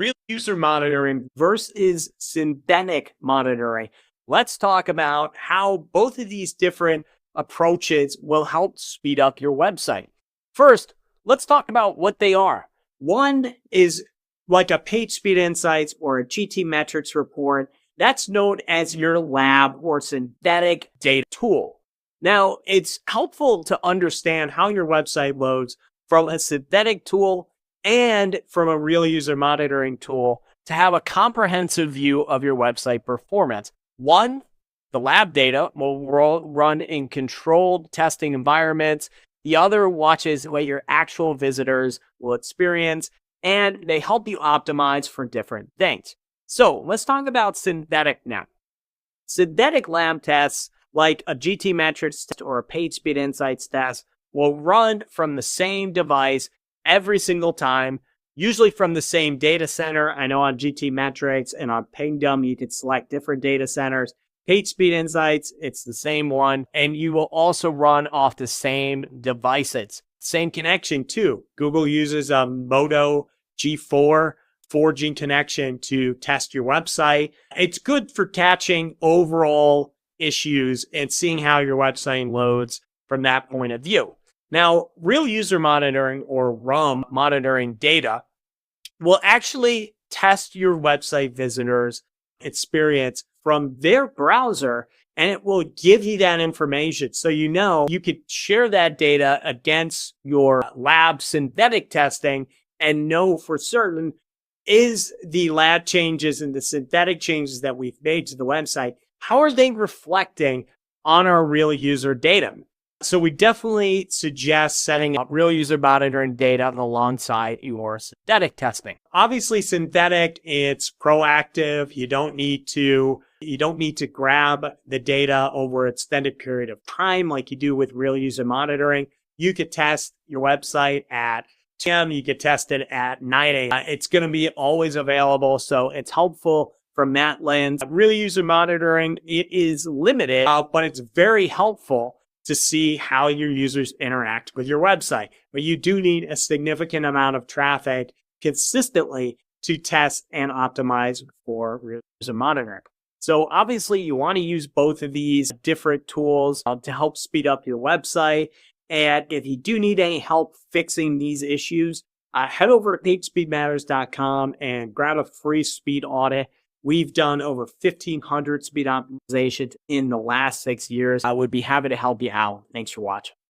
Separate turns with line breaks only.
real user monitoring versus synthetic monitoring. Let's talk about how both of these different approaches will help speed up your website. First, let's talk about what they are. One is like a page speed insights or a GT metrics report. That's known as your lab or synthetic data tool. Now, it's helpful to understand how your website loads from a synthetic tool and from a real user monitoring tool to have a comprehensive view of your website performance. One, the lab data will run in controlled testing environments. The other watches what your actual visitors will experience, and they help you optimize for different things. So let's talk about synthetic now. Synthetic lab tests like a GT metrics test or a page speed insights test will run from the same device every single time, usually from the same data center. I know on GT metrics and on Pingdom, you could select different data centers. Page speed insights, it's the same one. And you will also run off the same devices. Same connection too. Google uses a Moto G4 4G connection to test your website. It's good for catching overall issues and seeing how your website loads from that point of view. Now, real user monitoring or RUM monitoring data will actually test your website visitors' experience from their browser, and it will give you that information. So you know you could share that data against your lab synthetic testing and know for certain, is the lab changes and the synthetic changes that we've made to the website, how are they reflecting on our real user data? So we definitely suggest setting up real user monitoring data alongside your synthetic testing. Obviously, synthetic, it's proactive. You don't need to grab the data over an extended period of time like you do with real user monitoring. You could test your website at 10 a.m. You could test it at 9 a.m. It's going to be always available, so it's helpful from that lens. Real user monitoring, it is limited, but it's very helpful to see how your users interact with your website. But you do need a significant amount of traffic consistently to test and optimize for real user monitoring. So obviously you want to use both of these different tools to help speed up your website. And if you do need any help fixing these issues, head over to pagespeedmatters.com and grab a free speed audit. We've done over 1,500 speed optimizations in the last 6 years. I would be happy to help you out. Thanks for watching.